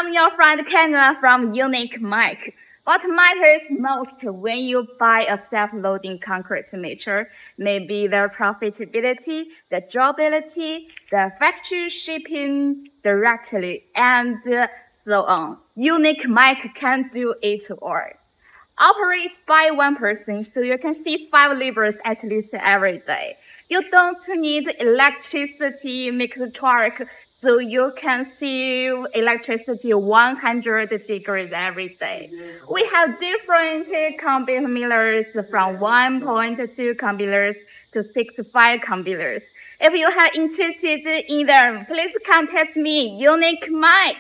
I'm your friend Kendra from Uniquemac. What matters most when you buy a self-loading concrete mixture may be the profitability, the durability, the factory shipping directly, and so on. Uniquemac can do it all. Operate by one person, so you can see 5 laborers at least every day. You don't need electricity mixed torque, so you can see electricity 100 degrees every day. We have different combi millers from 1.2 combi to 6.5 combi. If you are interested in them, please contact me, Uniquemac.